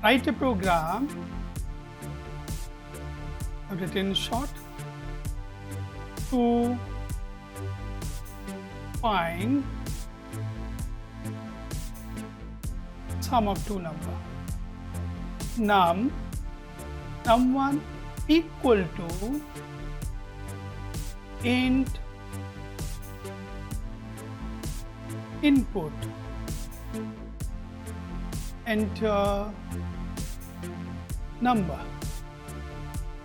write a program, I've written short, to find sum of two numbers. Num1 equal to int input, enter number,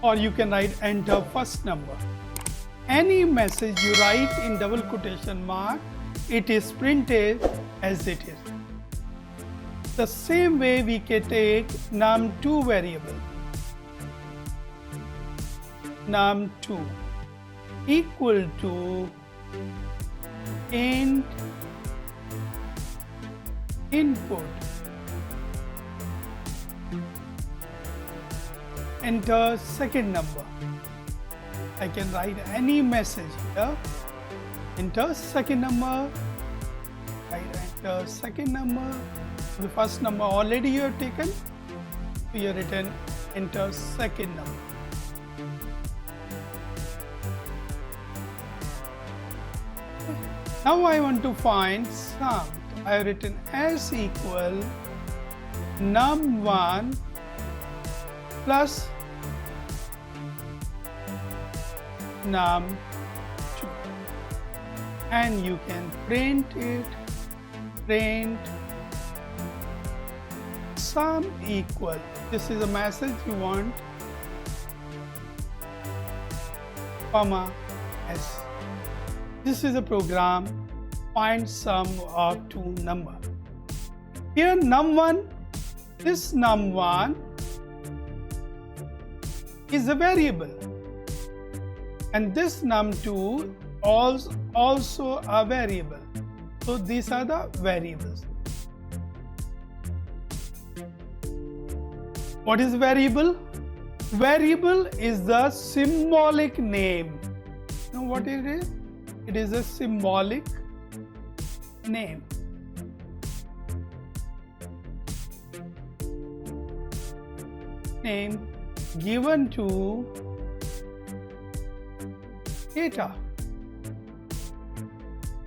or you can write enter first number. Any message you write in double quotation mark, it is printed as it is. The same way we can take num2 variable. Num2 equal to int input, enter second number. I can write any message here. Enter second number. I enter second number. The first number already you have taken. You have written enter second number. Now I want to find sum. I have written as equal num1 plus num2, and you can print it, print sum equal. This is a message you want, comma s. This is a program, find sum of two number. Here num1, this num1 is a variable, and this num2 also a variable. So these are the variables. What is variable? Variable is the symbolic name. You know what it is? It is a symbolic name. Name given to data.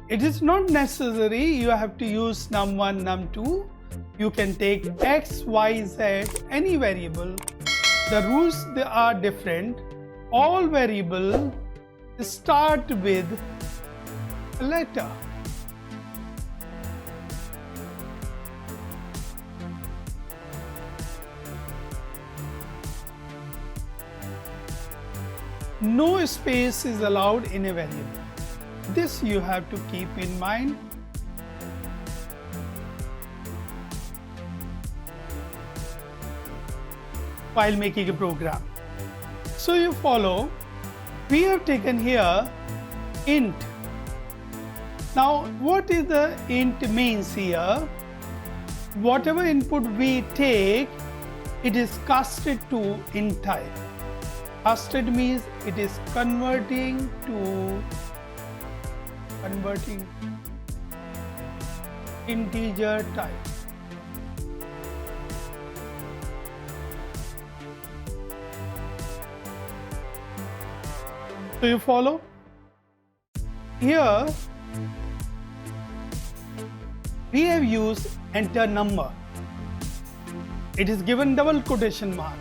It is not necessary you have to use num1, num2. You can take x, y, z, any variable. The rules they are different. All variables start with a letter. No space is allowed in a variable. This you have to keep in mind. While making a program. So you follow, we have taken here int. Now what is the int means here? Whatever input we take, it is casted to int type. Casted means it is converting integer type. So you follow? Here we have used enter number. It is given double quotation mark.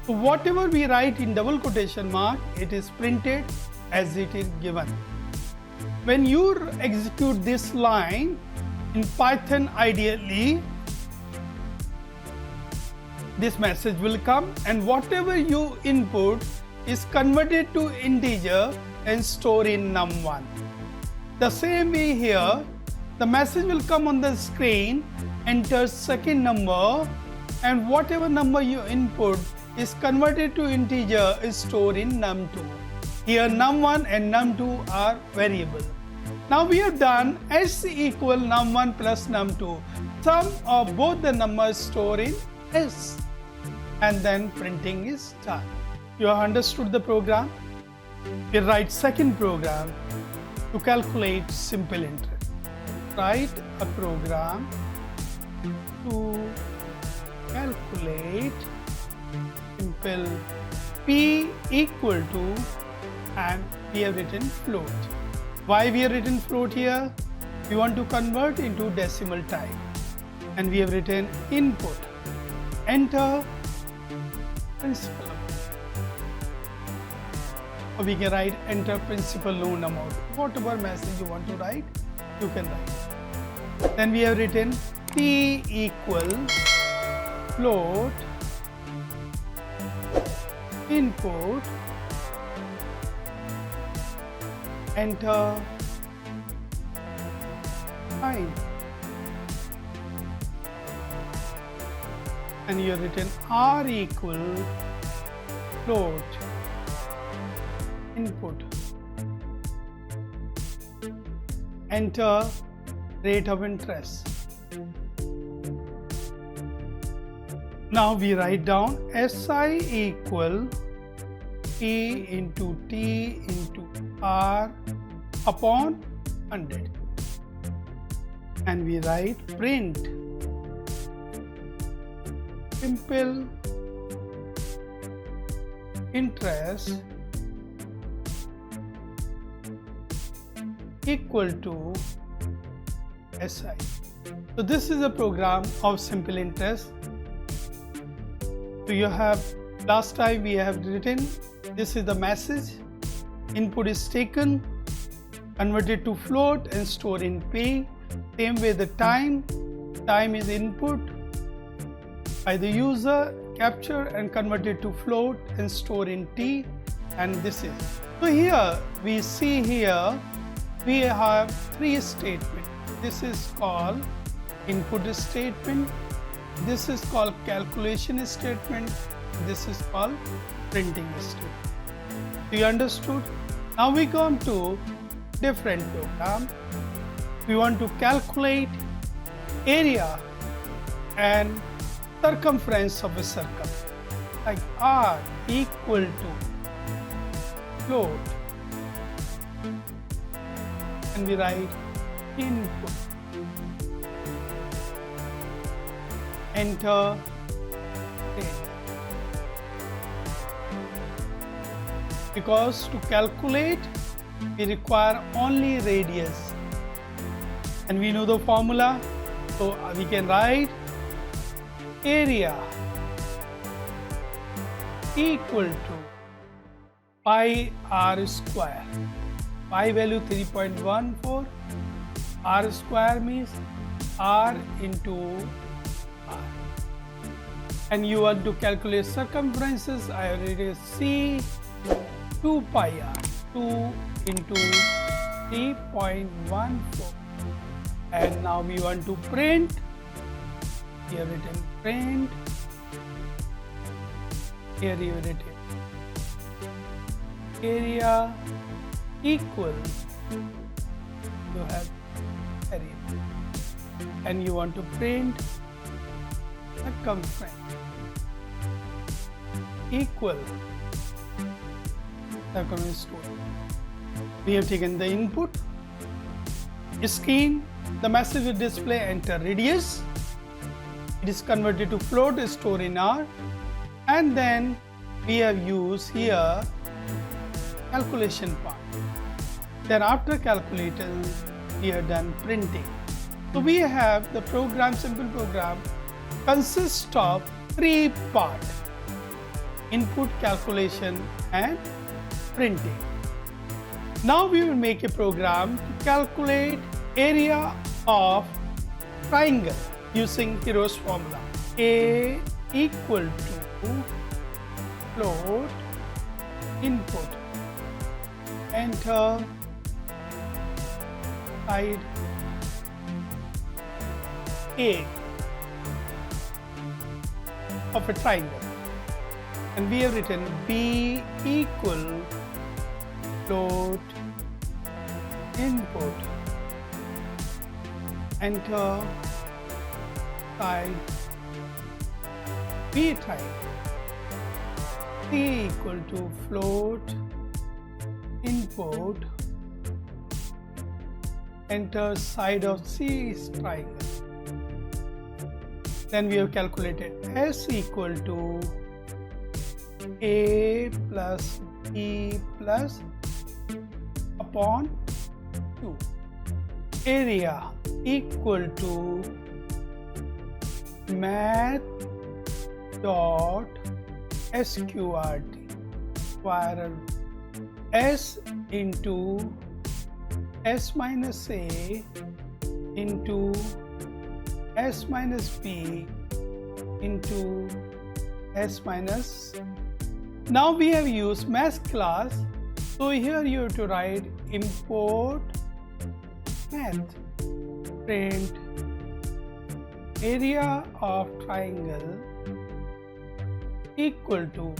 So whatever we write in double quotation mark, it is printed as it is given. When you execute this line in Python, ideally this message will come, and whatever you input is converted to integer and stored in num1. The same way here, the message will come on the screen, enter second number, and whatever number you input is converted to integer is stored in num2. Here num1 and num2 are variable. Now we have done s equal num1 plus num2. Sum of both the numbers stored in s, and then printing is done. You have understood the program? We write second program to calculate simple interest. Write a program to calculate, simple, p equal to, and we have written float. Why we have written float here? We want to convert into decimal type, and we have written input, enter principal amount, or we can write enter principal loan amount. Whatever message you want to write, you can write. Then we have written p equal float input, enter time, and you have written r equal float input, enter rate of interest. Now we write down SI equal P into T into R upon 100, and we write print simple interest equal to SI. So this is a program of simple interest. So you have, last time we have written, this is the message, input is taken, converted to float and stored in P. Same way the time is input by the user, captured and converted to float and stored in T, and this is. So here we see here we have three statements. This is called input statement, this is called calculation statement, this is called printing statement. You understood? Now we come to different program. We want to calculate area and circumference of a circle, like r equal to float, and we write input, enter date. Because to calculate we require only radius, and we know the formula, so we can write area equal to pi r square. Pi value 3.14, r square means r into r. And you want to calculate circumferences, I already see 2 pi r, 2 into 3.14. And now we want to print, we have written print, here you have written area equal, you have area, and you want to print circumference equal circumference square. We have taken the input screen, the message will display enter radius, it is converted to float, stored in R, and then we have used here calculation part. Then after calculating we have done printing. So we have the program, simple program consists of three parts: input, calculation and printing. Now we will make a program to calculate area of triangle using Hero's formula. A equal to float input, enter side A of a triangle, and we have written B equal float input, enter side B triangle. C equal to float input, enter side of C triangle. Then we have calculated S equal to A plus B plus upon 2. Area equal to math dot sqrt square S into S minus A into S minus B into S minus. Now we have used math class, so here you have to write import math, print area of triangle equal to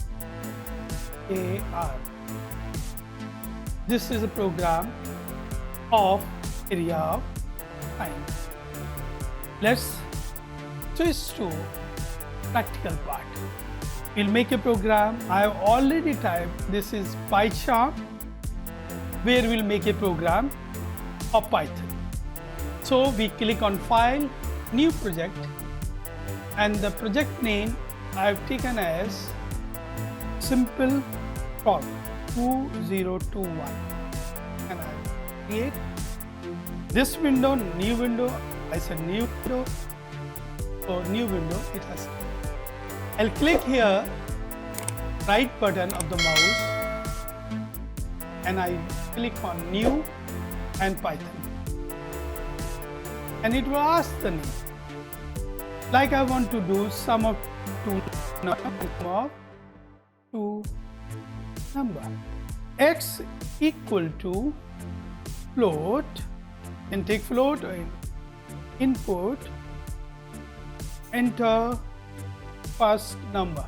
AR. This is a program of area of triangle. Let's switch to practical part. We'll make a program. I have already typed, this is PyCharm, where we'll make a program of Python. So we click on File, New Project, and the project name I have taken as Simple Prompt 2021, and I create this window, new window. I said new window, so new window it has. I'll click here, right button of the mouse, and I click on new and Python, and it will ask the name. Like I want to do sum of two number. X equal to float, and take float or input, enter first number,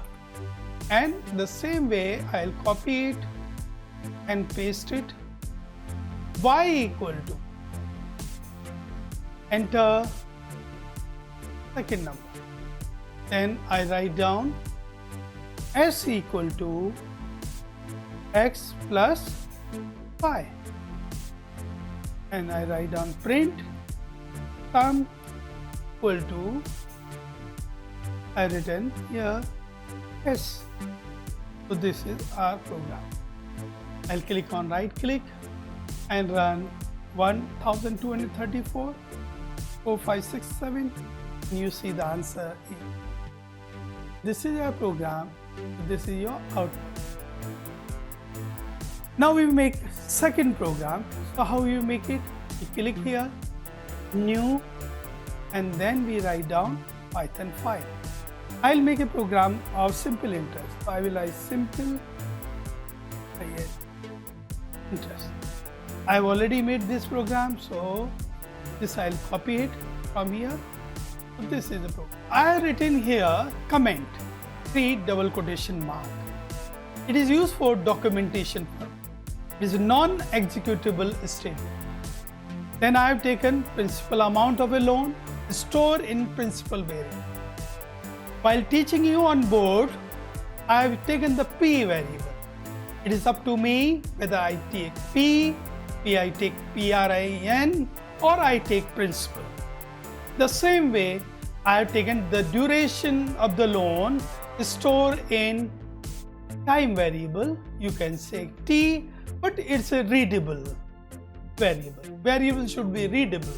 and the same way I'll copy it and paste it. Y equal to, enter second number, then I write down S equal to X plus Y, and I write down print sum equal to, I written here S. So this is our program. I'll click on right click and run 1234 4567, and you see the answer here. This is your program, this is your output. Now we make second program. So how you make it? You click here, new, and then we write down Python file. I'll make a program of simple interest. So I will write simple interest. I've already made this program, so this I'll copy it from here. So this is the program. I have written here comment, 3 double quotation mark. It is used for documentation purpose. It is a non-executable statement. Then I have taken principal amount of a loan, store in principal variable. While teaching you on board, I have taken the P variable. It is up to me whether I take P, I take PRIN, or I take principal. The same way, I have taken the duration of the loan, store in time variable. You can say T, but it's a readable variable. Variable should be readable.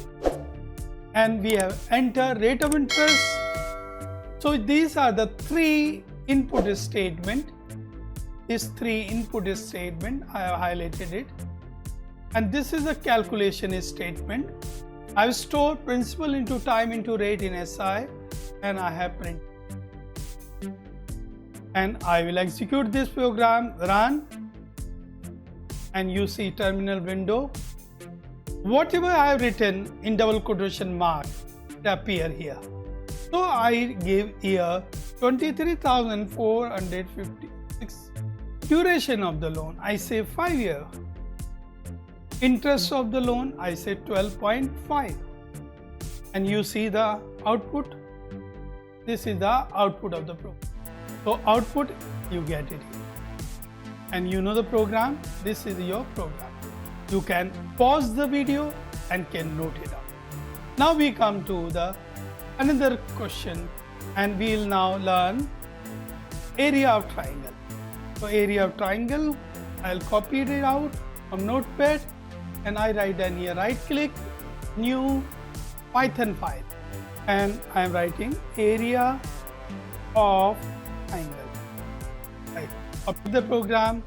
And we have enter rate of interest. So these are the 3 input statement. These 3 input statement, I have highlighted it. And this is a calculation statement. I have stored principal into time into rate in SI, and I have print. And I will execute this program, run, and you see terminal window. Whatever I have written in double quotation mark will appear here. So I give here 23,456 duration of the loan. I say 5 years. Interest of the loan, I say 12.5. And you see the output. This is the output of the program. So output, you get it here. And you know the program. This is your program. You can pause the video and can note it out. Now we come to the another question and we'll now learn area of triangle. So area of triangle, I'll copy it out from Notepad and I write down here, right click, new Python file, and I'm writing area of triangle. Right, copy the program.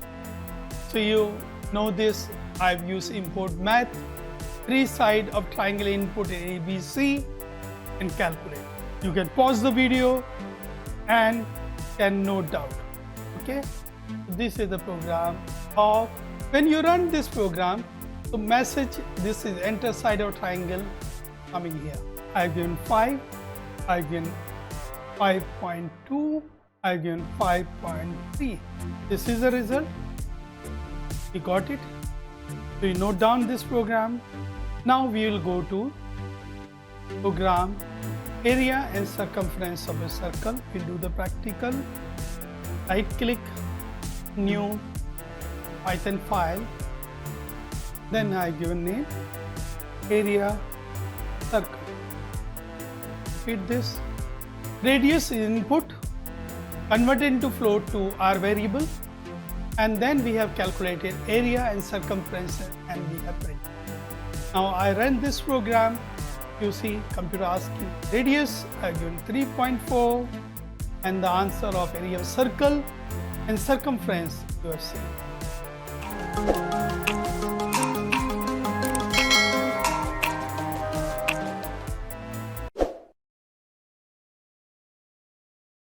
So you know this, I've used import math, 3 sides of triangle input A, B, C, and calculate. You can pause the video and can note down. Okay, this is the program of, when you run this program, the message, this is enter side of triangle coming here. I've given 5, I've given 5.2, I've given 5.3. This is the result. We got it. So you note down this program. Now we will go to program area and circumference of a circle. We'll do the practical. Right click, new Python file. Then I given name area circle. Repeat this. Radius is input, convert into float to R variable, and then we have calculated area and circumference and we have printed. Now I run this program. You see computer asking radius, I given 3.4, and the answer of area of circle and circumference you have seen.